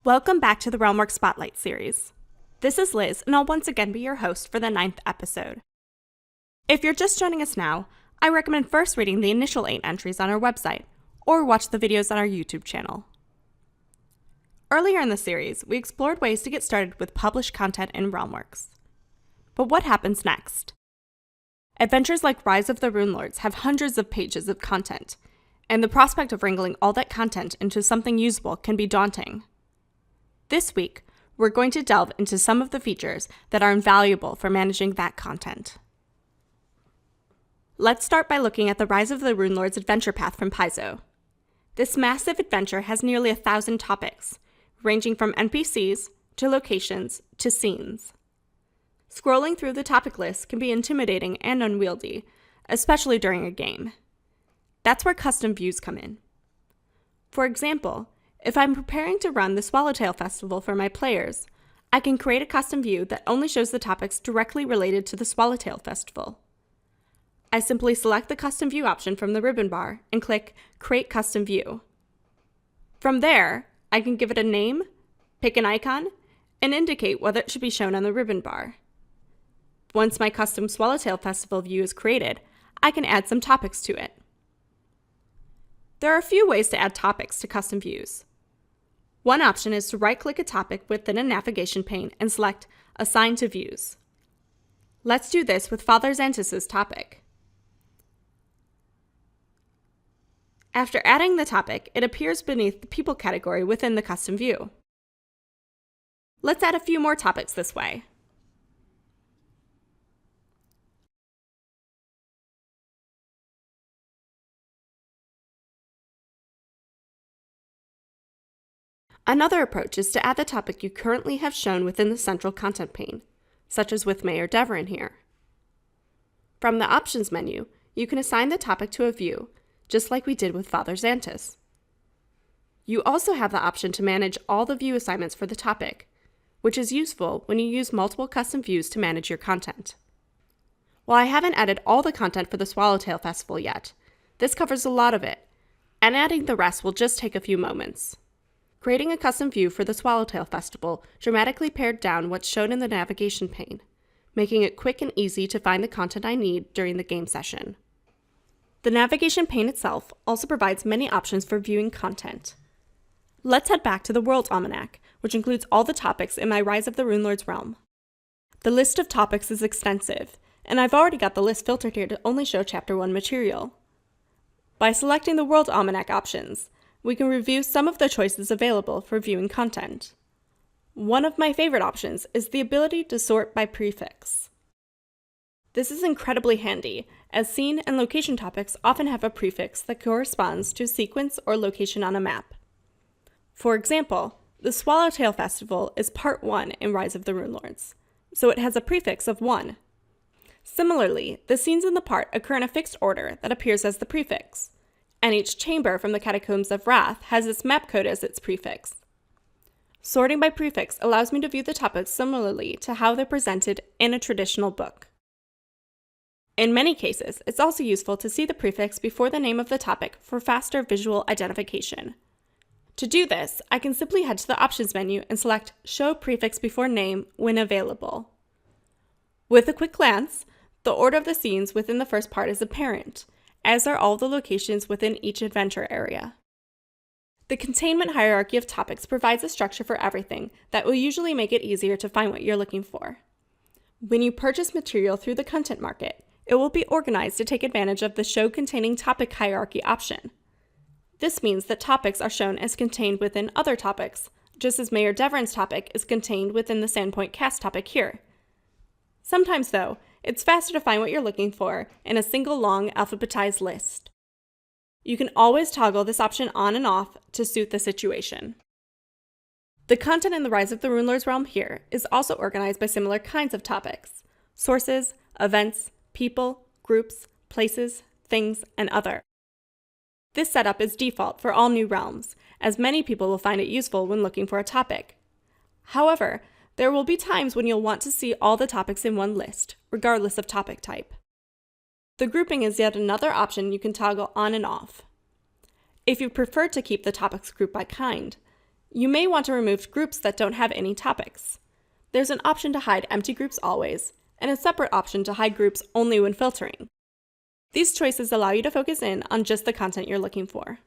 Welcome back to the Realmworks Spotlight series. This is Liz, and I'll once again be your host for the 9th episode. If you're just joining us now, I recommend first reading the initial 8 entries on our website, or watch the videos on our YouTube channel. Earlier in the series, we explored ways to get started with published content in Realmworks. But what happens next? Adventures like Rise of the Runelords have hundreds of pages of content, and the prospect of wrangling all that content into something usable can be daunting. This week, we're going to delve into some of the features that are invaluable for managing that content. Let's start by looking at the Rise of the Runelords adventure path from Paizo. This massive adventure has nearly 1,000 topics, ranging from NPCs to locations to scenes. Scrolling through the topic list can be intimidating and unwieldy, especially during a game. That's where custom views come in. For example, if I'm preparing to run the Swallowtail Festival for my players, I can create a custom view that only shows the topics directly related to the Swallowtail Festival. I simply select the Custom View option from the ribbon bar and click Create Custom View. From there, I can give it a name, pick an icon, and indicate whether it should be shown on the ribbon bar. Once my custom Swallowtail Festival view is created, I can add some topics to it. There are a few ways to add topics to custom views. One option is to right-click a topic within a navigation pane and select Assign to Views. Let's do this with Father Xanthus' topic. After adding the topic, it appears beneath the People category within the custom view. Let's add a few more topics this way. Another approach is to add the topic you currently have shown within the central content pane, such as with Mayor Deverin here. From the Options menu, you can assign the topic to a view, just like we did with Father Xanthus. You also have the option to manage all the view assignments for the topic, which is useful when you use multiple custom views to manage your content. While I haven't added all the content for the Swallowtail Festival yet, this covers a lot of it, and adding the rest will just take a few moments. Creating a custom view for the Swallowtail Festival dramatically pared down what's shown in the navigation pane, making it quick and easy to find the content I need during the game session. The navigation pane itself also provides many options for viewing content. Let's head back to the World Almanac, which includes all the topics in my Rise of the Runelords realm. The list of topics is extensive, and I've already got the list filtered here to only show Chapter 1 material. By selecting the World Almanac options, we can review some of the choices available for viewing content. One of my favorite options is the ability to sort by prefix. This is incredibly handy, as scene and location topics often have a prefix that corresponds to a sequence or location on a map. For example, the Swallowtail Festival is Part 1 in Rise of the Runelords, so it has a prefix of 1. Similarly, the scenes in the part occur in a fixed order that appears as the prefix, and each chamber from the Catacombs of Wrath has its map code as its prefix. Sorting by prefix allows me to view the topics similarly to how they're presented in a traditional book. In many cases, it's also useful to see the prefix before the name of the topic for faster visual identification. To do this, I can simply head to the Options menu and select Show Prefix Before Name when available. With a quick glance, the order of the scenes within the first part is apparent, as are all the locations within each adventure area. The containment hierarchy of topics provides a structure for everything that will usually make it easier to find what you're looking for. When you purchase material through the content market, it will be organized to take advantage of the Show Containing Topic Hierarchy option. This means that topics are shown as contained within other topics, just as Mayor Deverin's topic is contained within the Sandpoint cast topic here. Sometimes, though, it's faster to find what you're looking for in a single long alphabetized list. You can always toggle this option on and off to suit the situation. The content in the Rise of the Runelords realm here is also organized by similar kinds of topics: sources, events, people, groups, places, things, and other. This setup is default for all new realms, as many people will find it useful when looking for a topic. However, there will be times when you'll want to see all the topics in one list, regardless of topic type. The grouping is yet another option you can toggle on and off. If you prefer to keep the topics grouped by kind, You may want to remove groups that don't have any topics. There's an option to hide empty groups always, and a separate option to hide groups only when filtering. These choices allow you to focus in on just the content you're looking for.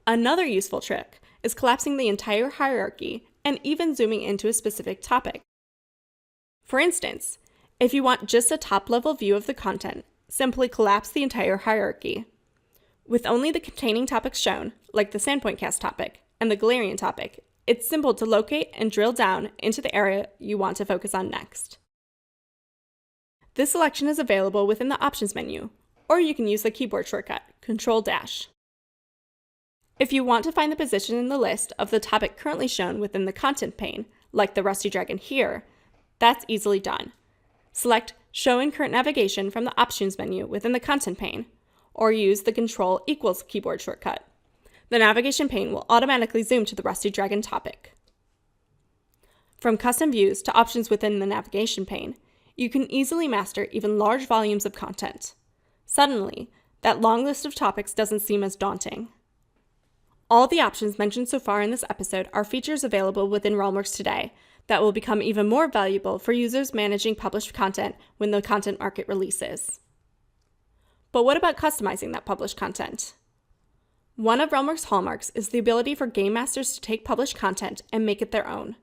Another useful trick is collapsing the entire hierarchy and even zooming into a specific topic. For instance, if you want just a top-level view of the content, simply collapse the entire hierarchy. With only the containing topics shown, like the Sandpoint cast topic and the Galarian topic, it's simple to locate and drill down into the area you want to focus on next. This selection is available within the Options menu, or you can use the keyboard shortcut, Control-. If you want to find the position in the list of the topic currently shown within the content pane, like the Rusty Dragon here, that's easily done. Select Show in Current Navigation from the Options menu within the content pane, or use the Control = keyboard shortcut. The navigation pane will automatically zoom to the Rusty Dragon topic. From custom views to options within the navigation pane, you can easily master even large volumes of content. Suddenly, that long list of topics doesn't seem as daunting. All the options mentioned so far in this episode are features available within Realmworks today that will become even more valuable for users managing published content when the content market releases. But what about customizing that published content? One of Realmworks' hallmarks is the ability for game masters to take published content and make it their own,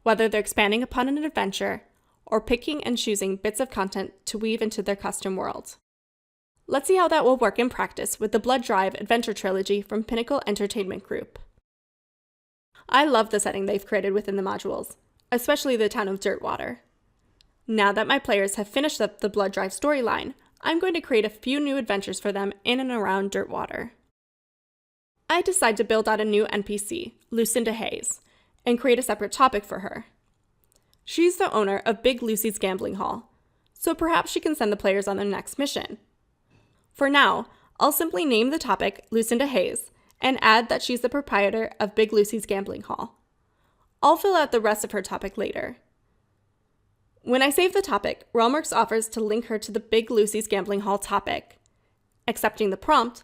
whether they're expanding upon an adventure or picking and choosing bits of content to weave into their custom world. Let's see how that will work in practice with the Blood Drive Adventure Trilogy from Pinnacle Entertainment Group. I love the setting they've created within the modules, especially the town of Dirtwater. Now that my players have finished up the Blood Drive storyline, I'm going to create a few new adventures for them in and around Dirtwater. I decide to build out a new NPC, Lucinda Hayes, and create a separate topic for her. She's the owner of Big Lucy's Gambling Hall, so perhaps she can send the players on their next mission. For now, I'll simply name the topic Lucinda Hayes and add that she's the proprietor of Big Lucy's Gambling Hall. I'll fill out the rest of her topic later. When I save the topic, Realmworks offers to link her to the Big Lucy's Gambling Hall topic. Accepting the prompt,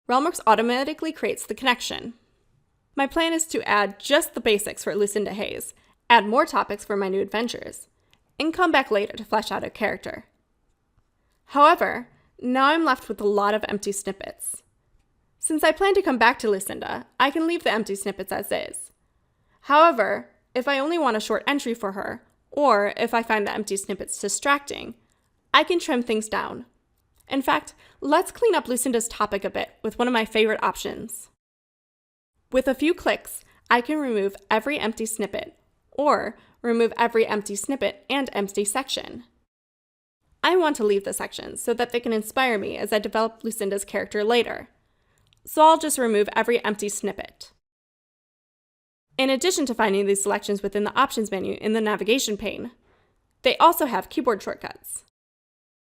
Realmworks automatically creates the connection. My plan is to add just the basics for Lucinda Hayes, add more topics for my new adventures, and come back later to flesh out a character. However, now I'm left with a lot of empty snippets. Since I plan to come back to Lucinda, I can leave the empty snippets as is. However, if I only want a short entry for her, or if I find the empty snippets distracting, I can trim things down. In fact, let's clean up Lucinda's topic a bit with one of my favorite options. With a few clicks, I can remove every empty snippet, or remove every empty snippet and empty section. I want to leave the sections so that they can inspire me as I develop Lucinda's character later, so I'll just remove every empty snippet. In addition to finding these selections within the Options menu in the navigation pane, they also have keyboard shortcuts.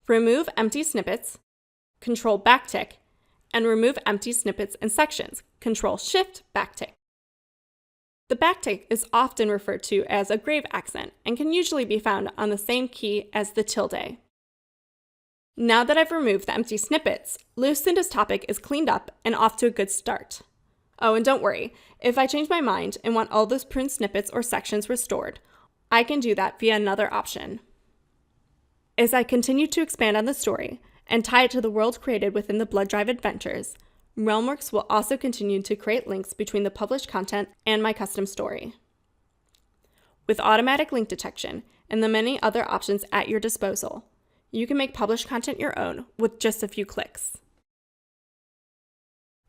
Remove empty snippets, Control backtick, and remove empty snippets and sections, Control Shift backtick. The backtick is often referred to as a grave accent and can usually be found on the same key as the tilde. Now that I've removed the empty snippets, Lucinda's topic is cleaned up and off to a good start. Oh, and don't worry, if I change my mind and want all those pruned snippets or sections restored, I can do that via another option. As I continue to expand on the story and tie it to the world created within the Blood Drive adventures, Realmworks will also continue to create links between the published content and my custom story. With automatic link detection and the many other options at your disposal, you can make published content your own with just a few clicks.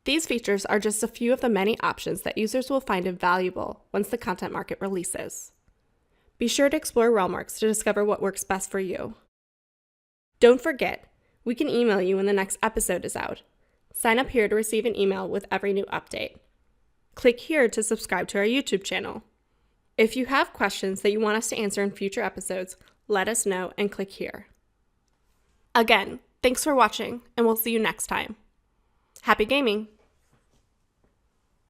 These features are just a few of the many options that users will find invaluable once the content market releases. Be sure to explore Realmworks to discover what works best for you. Don't forget, we can email you when the next episode is out. Sign up here to receive an email with every new update. Click here to subscribe to our YouTube channel. If you have questions that you want us to answer in future episodes, let us know and click here. Again, thanks for watching, and we'll see you next time. Happy gaming!